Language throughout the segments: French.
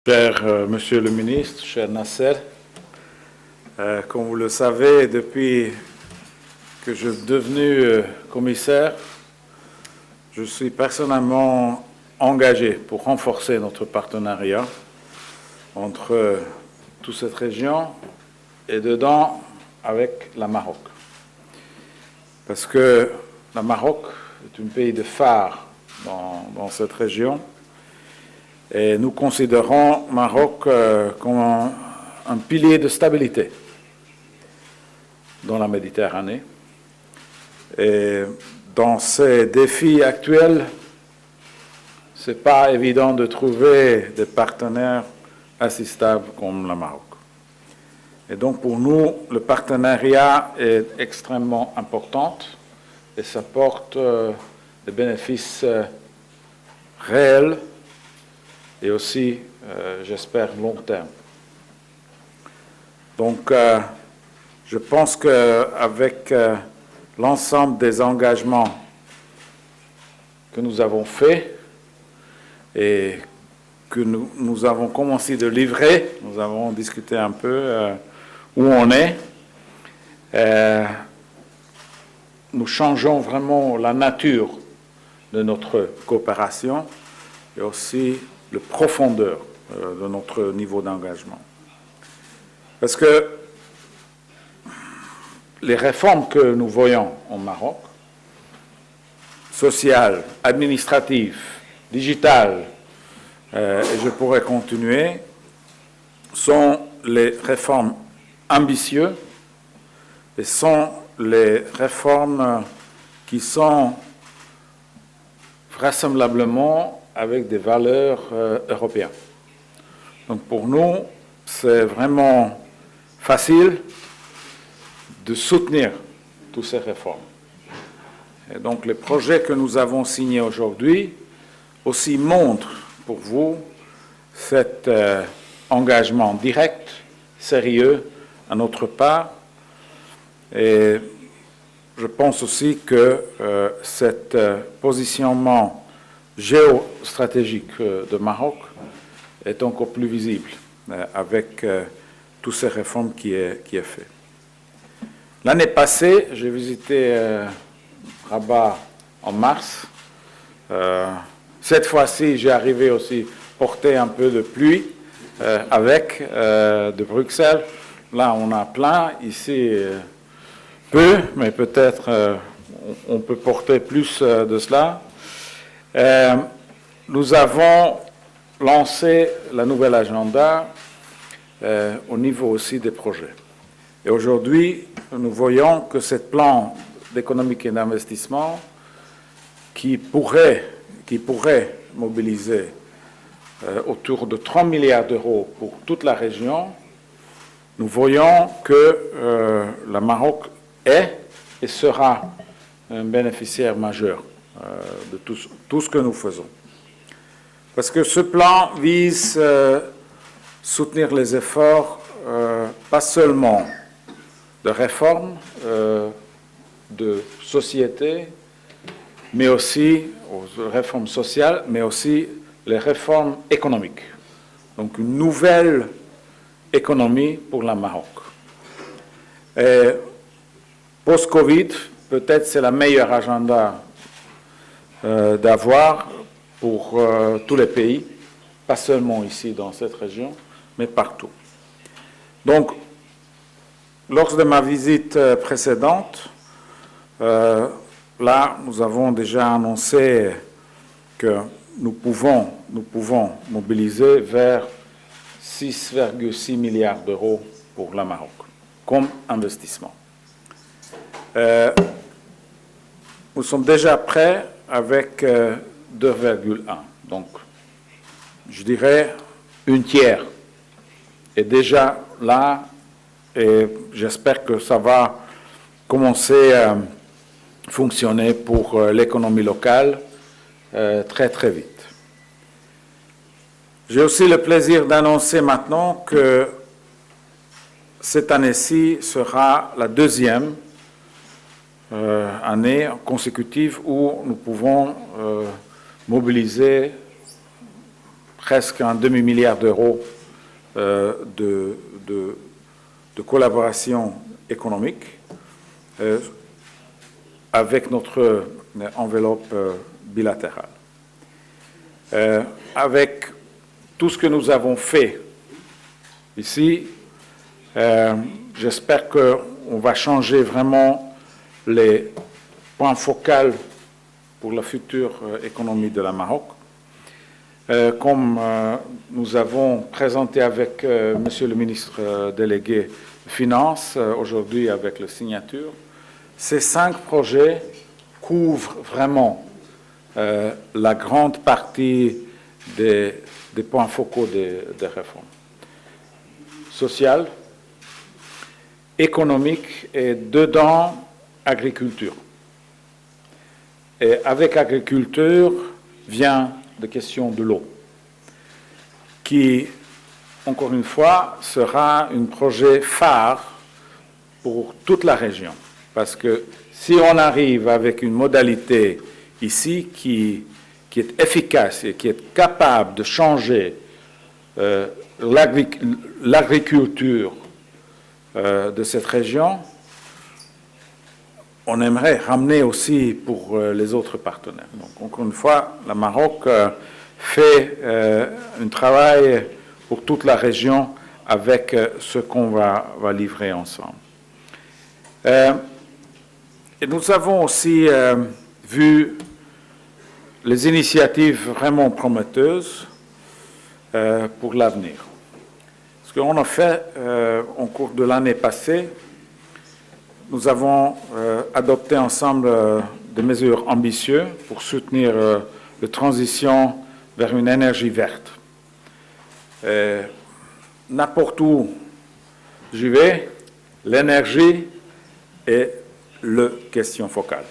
Cher Monsieur le ministre, cher Nasser, comme vous le savez, depuis que je suis devenu commissaire, je suis personnellement engagé pour renforcer notre partenariat entre toute cette région et dedans avec le Maroc. Parce que le Maroc est un pays de phare dans cette région et nous considérons le Maroc comme un pilier de stabilité dans la Méditerranée. Et dans ces défis actuels, ce n'est pas évident de trouver des partenaires assez stables comme le Maroc. Et donc pour nous, le partenariat est extrêmement important et ça porte des bénéfices réels et aussi, j'espère, long terme. Donc, je pense qu'avec l'ensemble des engagements que nous avons faits et que nous avons commencé de livrer, nous avons discuté un peu où on est, nous changeons vraiment la nature de notre coopération et aussi la profondeur de notre niveau d'engagement. Parce que les réformes que nous voyons au Maroc, sociales, administratives, digitales, et je pourrais continuer, sont les réformes ambitieuses et sont les réformes qui sont vraisemblablement avec des valeurs européennes. Donc pour nous, c'est vraiment facile de soutenir toutes ces réformes. Et donc les projets que nous avons signés aujourd'hui aussi montrent pour vous cet engagement direct, sérieux à notre part. Et je pense aussi que cet positionnement géostratégique de Maroc est encore plus visible avec toutes ces réformes qui est fait. L'année passée, j'ai visité Rabat en mars. Cette fois-ci, j'ai arrivé aussi porter un peu de pluie avec de Bruxelles. Là, on a plein. Ici, peu, mais peut-être on peut porter plus de cela. Nous avons lancé la nouvelle agenda au niveau aussi des projets. Et aujourd'hui, nous voyons que ce plan d'économique et d'investissement qui pourrait mobiliser autour de 30 milliards d'euros pour toute la région, nous voyons que le Maroc est et sera un bénéficiaire majeur de tout ce que nous faisons. Parce que ce plan vise à soutenir les efforts, pas seulement de réforme, de société, mais aussi aux réformes sociales, mais aussi les réformes économiques. Donc une nouvelle économie pour le Maroc. Post-Covid, peut-être c'est la meilleure agenda d'avoir pour tous les pays, pas seulement ici dans cette région, mais partout. Donc, lors de ma visite précédente, là, nous avons déjà annoncé que nous pouvons mobiliser vers 6,6 milliards d'euros pour le Maroc comme investissement. Nous sommes déjà prêts avec 2,1. Donc, je dirais un tiers est déjà là et j'espère que ça va commencer à fonctionner pour l'économie locale très très vite. J'ai aussi le plaisir d'annoncer maintenant que cette année-ci sera la deuxième année consécutive où nous pouvons mobiliser presque un demi-milliard d'euros de collaboration économique avec notre enveloppe bilatérale. Avec tout ce que nous avons fait ici, j'espère qu'on va changer vraiment les points focaux pour la future économie de la Maroc. Comme nous avons présenté avec Monsieur le ministre délégué des Finances, aujourd'hui avec la signature, ces 5 projets couvrent vraiment la grande partie des points focaux des réformes sociales, économiques et dedans agriculture. Et avec agriculture vient la question de l'eau, qui, encore une fois, sera un projet phare pour toute la région. Parce que si on arrive avec une modalité ici qui est efficace et qui est capable de changer l'agriculture de cette région, on aimerait ramener aussi pour les autres partenaires. Donc, encore une fois, le Maroc fait un travail pour toute la région avec ce qu'on va livrer ensemble. Et nous avons aussi vu les initiatives vraiment prometteuses pour l'avenir. Ce qu'on a fait au cours de l'année passée, nous avons adopté ensemble des mesures ambitieuses pour soutenir la transition vers une énergie verte. N'importe où je vais, l'énergie est la question focale,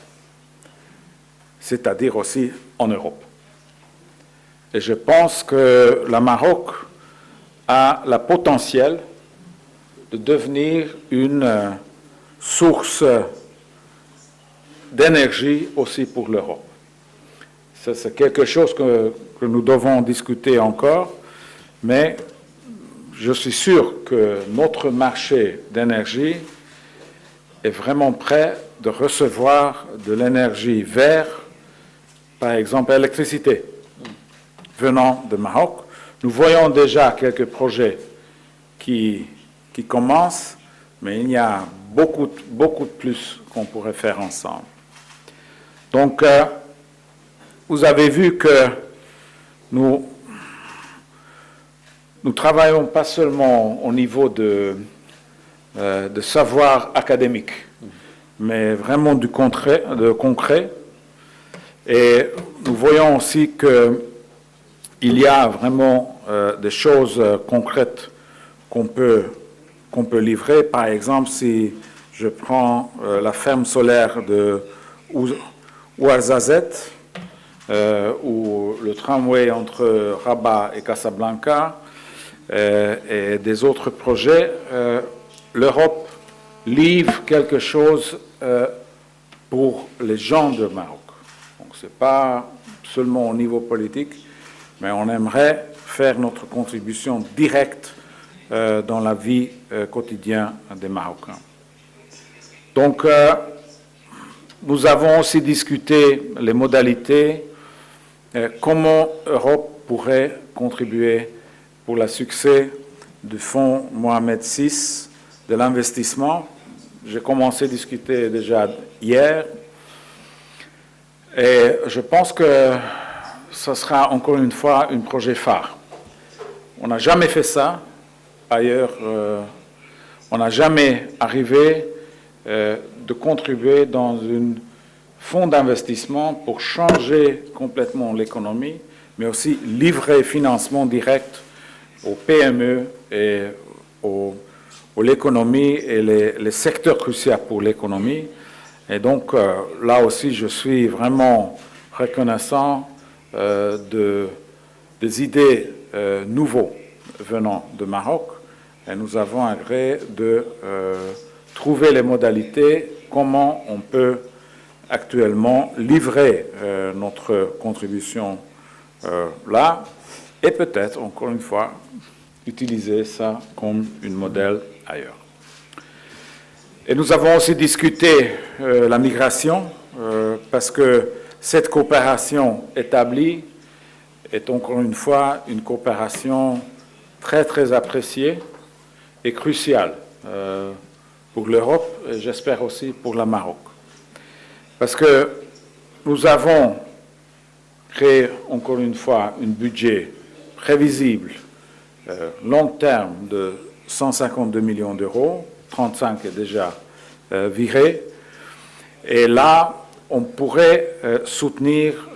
c'est-à-dire aussi en Europe. Et je pense que le Maroc a le potentiel de devenir une source d'énergie aussi pour l'Europe. C'est quelque chose que nous devons discuter encore, mais je suis sûr que notre marché d'énergie est vraiment prêt de recevoir de l'énergie verte, par exemple l'électricité, venant de Maroc. Nous voyons déjà quelques projets qui commencent, mais il y a beaucoup de plus qu'on pourrait faire ensemble. Donc, vous avez vu que nous travaillons pas seulement au niveau de savoir académique, mais vraiment du concret. Et nous voyons aussi qu'il y a vraiment des choses concrètes qu'on peut livrer. Par exemple, si je prends la ferme solaire de Ouarzazate, ou le tramway entre Rabat et Casablanca, et des autres projets, l'Europe livre quelque chose pour les gens de Maroc. Donc ce n'est pas seulement au niveau politique, mais on aimerait faire notre contribution directe dans la vie quotidienne des Marocains. Donc, nous avons aussi discuté les modalités, comment l'Europe pourrait contribuer pour le succès du fonds Mohamed VI de l'investissement. J'ai commencé à discuter déjà hier et je pense que ce sera encore une fois un projet phare. On n'a jamais fait ça. Ailleurs, on n'a jamais arrivé de contribuer dans un fonds d'investissement pour changer complètement l'économie, mais aussi livrer financement direct aux PME et aux l'économie et les secteurs cruciaux pour l'économie. Et donc, là aussi, je suis vraiment reconnaissant des idées nouveaux venant de Maroc. Et nous avons agréé de trouver les modalités, comment on peut actuellement livrer notre contribution là. et peut-être, encore une fois, utiliser ça comme un modèle ailleurs. Et nous avons aussi discuté la migration, parce que cette coopération établie est encore une fois une coopération très très appréciée et cruciale pour l'Europe et j'espère aussi pour le Maroc. Parce que nous avons créé encore une fois un budget prévisible, long terme de 152 millions d'euros, 35 est déjà viré, et là on pourrait soutenir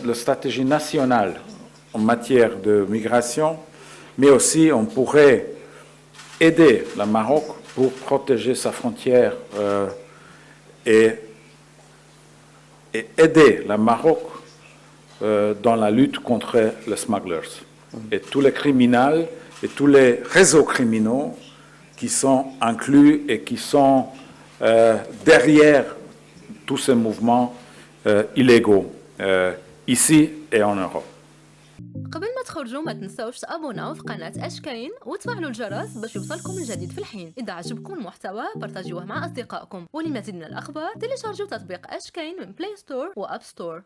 la stratégie nationale en matière de migration, mais aussi on pourrait aider le Maroc pour protéger sa frontière et aider le Maroc dans la lutte contre les smugglers et tous les criminels et tous les réseaux criminels qui sont inclus et qui sont derrière tous ces mouvements illégaux ici et en Europe. قبل ما تخرجوا ما تنسوش تابوناو في قناة أشكاين وتفعلوا الجرس باش يوصلكم الجديد في الحين. إذا عجبكم المحتوى بارتاجيوه مع أصدقائكم، ولمزيد من الأخبار تيليشارجوا تطبيق أشكاين من بلاي ستور وأب ستور.